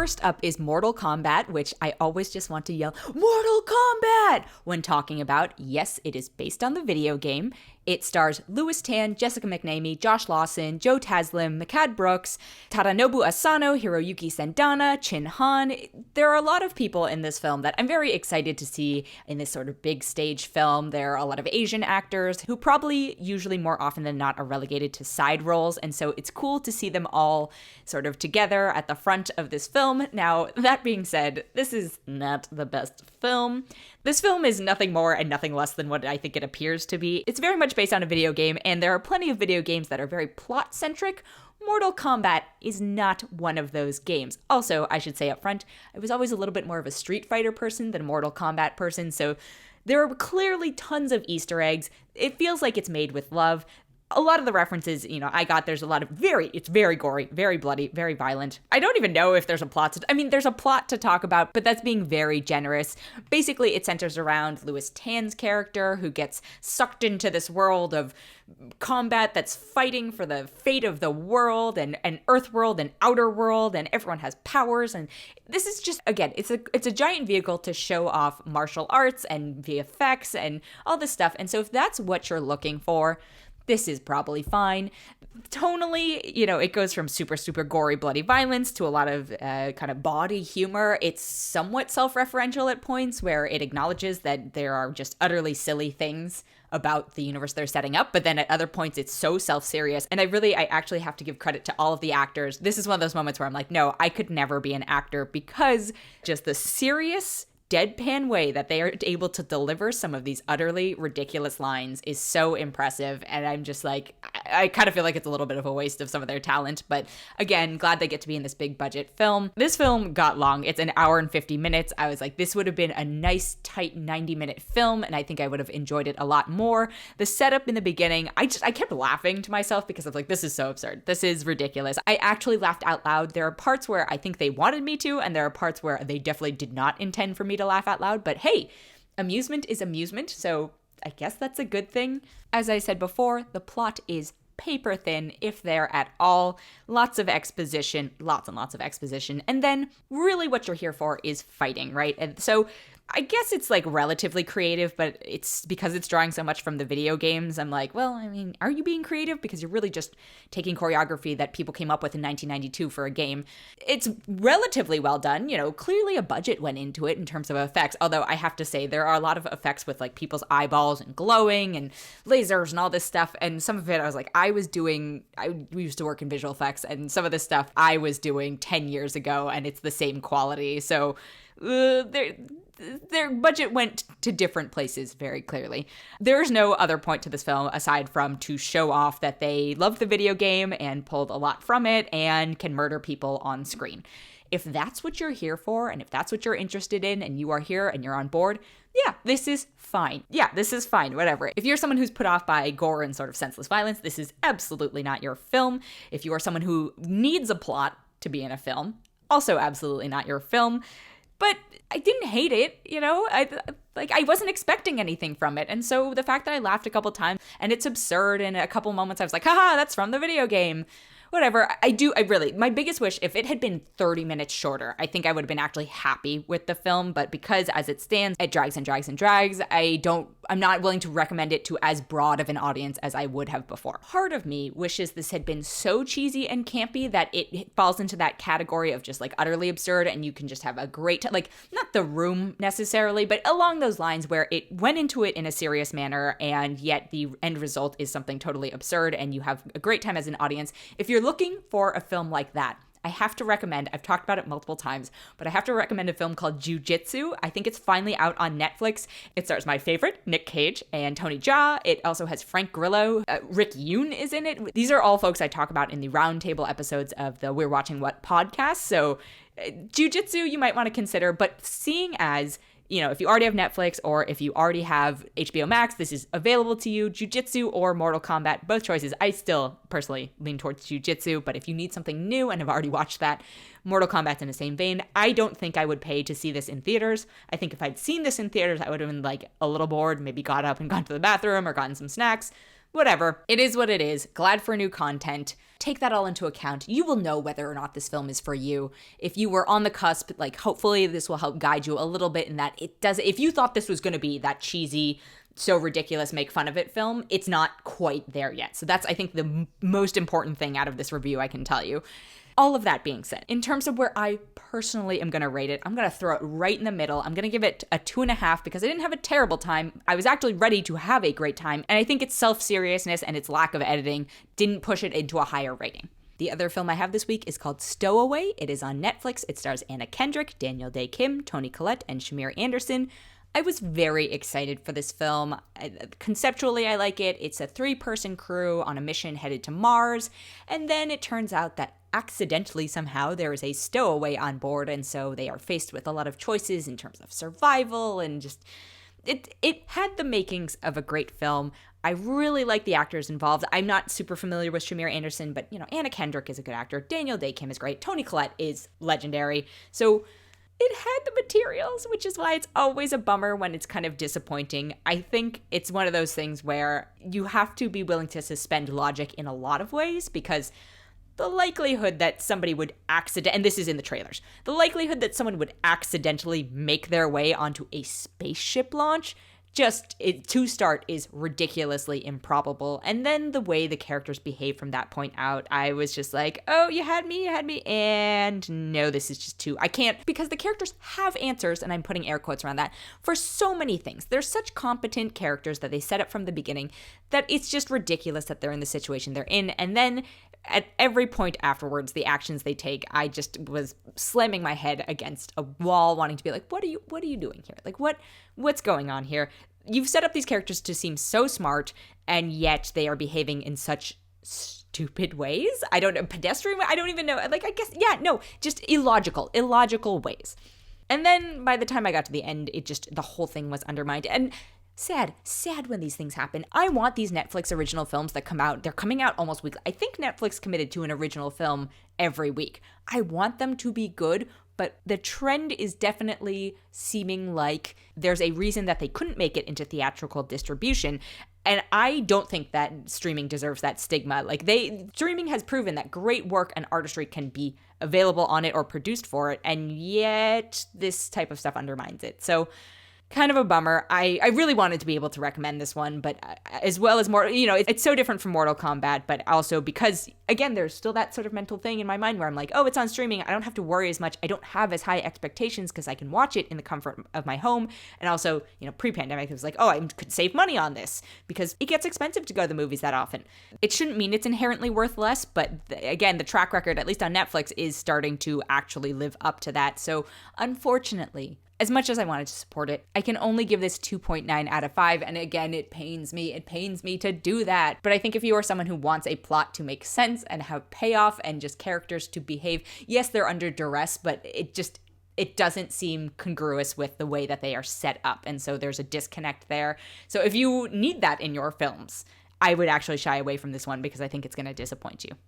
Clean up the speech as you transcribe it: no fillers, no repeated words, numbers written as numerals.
First up is Mortal Kombat, which I always just want to yell, Mortal Kombat, when talking about. Yes, it is based on the video game. It stars Louis Tan, Jessica McNamee, Josh Lawson, Joe Taslim, Makad Brooks, Tadanobu Asano, Hiroyuki Sendana, Chin Han. There are a lot of people in this film that I'm very excited to see in this sort of big stage film. There are a lot of Asian actors who probably usually more often than not are relegated to side roles, and so it's cool to see them all sort of together at the front of this film. Now, that being said, this is not the best film. This film is nothing more and nothing less than what I think it appears to be. It's very much based on a video game, and there are plenty of video games that are very plot-centric. Mortal Kombat is not one of those games. Also, I should say up front, I was always a little bit more of a Street Fighter person than a Mortal Kombat person, so there are clearly tons of Easter eggs. It feels like it's made with love. A lot of the references, there's a lot of it's very gory, very bloody, very violent. I don't even know if there's a plot there's a plot to talk about, but that's being very generous. Basically, it centers around Louis Tan's character, who gets sucked into this world of combat that's fighting for the fate of the world, and Earthworld and Outworld, and everyone has powers, and this is just, again, it's a giant vehicle to show off martial arts and VFX and all this stuff, and so if that's what you're looking for, this is probably fine. Tonally, it goes from super, super gory, bloody violence to a lot of kind of body humor. It's somewhat self-referential at points where it acknowledges that there are just utterly silly things about the universe they're setting up, but then at other points it's so self-serious. And I actually have to give credit to all of the actors. This is one of those moments where I'm like, no, I could never be an actor, because just the serious, deadpan way that they are able to deliver some of these utterly ridiculous lines is so impressive, and I'm just like, I kind of feel like it's a little bit of a waste of some of their talent, but again, glad they get to be in this big budget film. This film got long. It's an hour and 50 minutes. I was like, this would have been a nice, tight 90-minute film, and I think I would have enjoyed it a lot more. The setup in the beginning, I kept laughing to myself because I was like, this is so absurd. This is ridiculous. I actually laughed out loud. There are parts where I think they wanted me to, and there are parts where they definitely did not intend for me to laugh out loud, but hey, amusement is amusement, so I guess that's a good thing. As I said before, the plot is paper thin, if there at all. Lots of exposition, lots and lots of exposition, and then really what you're here for is fighting, right? And so I guess it's like relatively creative, but it's because it's drawing so much from the video games. I'm like, well, I mean, are you being creative? Because you're really just taking choreography that people came up with in 1992 for a game. It's relatively well done. Clearly a budget went into it in terms of effects. Although I have to say there are a lot of effects with like people's eyeballs and glowing and lasers and all this stuff. And some of it I was like, we used to work in visual effects, and some of this stuff I was doing 10 years ago, and it's the same quality. So their budget went to different places very clearly. There's no other point to this film aside from to show off that they loved the video game and pulled a lot from it and can murder people on screen. If that's what you're here for, and if that's what you're interested in, and you are here and you're on board, yeah, this is fine. Yeah, this is fine, whatever. If you're someone who's put off by gore and sort of senseless violence, this is absolutely not your film. If you are someone who needs a plot to be in a film, also absolutely not your film. But I didn't hate it, I wasn't expecting anything from it. And so the fact that I laughed a couple times and it's absurd, and a couple moments I was like, haha, that's from the video game. Whatever. My biggest wish, if it had been 30 minutes shorter, I think I would have been actually happy with the film. But because as it stands, it drags and drags and drags, I'm not willing to recommend it to as broad of an audience as I would have before. Part of me wishes this had been so cheesy and campy that it falls into that category of just like utterly absurd, and you can just have a great time. Like, not The Room necessarily, but along those lines where it went into it in a serious manner, and yet the end result is something totally absurd, and you have a great time as an audience. If you're looking for a film like that, I have to recommend, I've talked about it multiple times, but I have to recommend a film called Jiu-Jitsu. I think it's finally out on Netflix. It stars my favorite, Nick Cage, and Tony Jaa. It also has Frank Grillo. Rick Yoon is in it. These are all folks I talk about in the roundtable episodes of the We're Watching What podcast. So Jiu-Jitsu you might want to consider, but seeing as if you already have Netflix or if you already have HBO Max, this is available to you. Jiu-Jitsu or Mortal Kombat, both choices. I still personally lean towards Jiu-Jitsu, but if you need something new and have already watched that, Mortal Kombat's in the same vein. I don't think I would pay to see this in theaters. I think if I'd seen this in theaters, I would have been like a little bored, maybe got up and gone to the bathroom or gotten some snacks. whatever. It is what it is. Glad for new content. Take that all into account. You will know whether or not this film is for you. If you were on the cusp, like, hopefully this will help guide you a little bit in that it does. If you thought this was going to be that cheesy, so ridiculous, make fun of it film, it's not quite there yet. So that's, I think, the most important thing out of this review I can tell you. All of that being said, in terms of where I personally am going to rate it, I'm going to throw it right in the middle. I'm going to give it a 2.5 because I didn't have a terrible time. I was actually ready to have a great time. And I think its self-seriousness and its lack of editing didn't push it into a higher rating. The other film I have this week is called Stowaway. It is on Netflix. It stars Anna Kendrick, Daniel Day Kim, Toni Collette, and Shamir Anderson. I was very excited for this film. Conceptually, I like it. It's a 3-person crew on a mission headed to Mars. And then it turns out that accidentally somehow there is a stowaway on board, and so they are faced with a lot of choices in terms of survival, and just it had the makings of a great film. I really like the actors involved. I'm not super familiar with Shamir Anderson, but Anna Kendrick is a good actor. Daniel Day Kim is great. Toni Collette is legendary. So it had the materials, which is why it's always a bummer when it's kind of disappointing. I think it's one of those things where you have to be willing to suspend logic in a lot of ways, because the likelihood that somebody would and this is in the trailers, the likelihood that someone would accidentally make their way onto a spaceship launch to start is ridiculously improbable. And then the way the characters behave from that point out, I was just like, oh, you had me, and no, this is just I can't, because the characters have answers, and I'm putting air quotes around that, for so many things. They're such competent characters that they set up from the beginning that it's just ridiculous that they're in the situation they're in. And then at every point afterwards, the actions they take, I just was slamming my head against a wall, wanting to be like, what are you doing here? Like, what's going on here? You've set up these characters to seem so smart, and yet they are behaving in such stupid ways. I don't know, pedestrian, I don't even know. Like, I guess, yeah, no, just illogical ways. And then by the time I got to the end, the whole thing was undermined. And sad when these things happen. I want these Netflix original films that come out. They're coming out almost weekly. I think Netflix committed to an original film every week. I want them to be good, but the trend is definitely seeming like there's a reason that they couldn't make it into theatrical distribution. And I don't think that streaming deserves that stigma. Like, streaming has proven that great work and artistry can be available on it or produced for it, and yet this type of stuff undermines it. So kind of a bummer. I really wanted to be able to recommend this one, but as well as more, it's so different from Mortal Kombat, but also because, again, there's still that sort of mental thing in my mind where I'm like, oh, it's on streaming. I don't have to worry as much. I don't have as high expectations because I can watch it in the comfort of my home. And also, pre-pandemic, it was like, oh, I could save money on this because it gets expensive to go to the movies that often. It shouldn't mean it's inherently worth less, but again, the track record, at least on Netflix, is starting to actually live up to that. So unfortunately, as much as I wanted to support it, I can only give this 2.9 out of 5. And again, it pains me to do that. But I think if you are someone who wants a plot to make sense and have payoff and just characters to behave, yes, they're under duress, but it doesn't seem congruous with the way that they are set up. And so there's a disconnect there. So if you need that in your films, I would actually shy away from this one because I think it's going to disappoint you.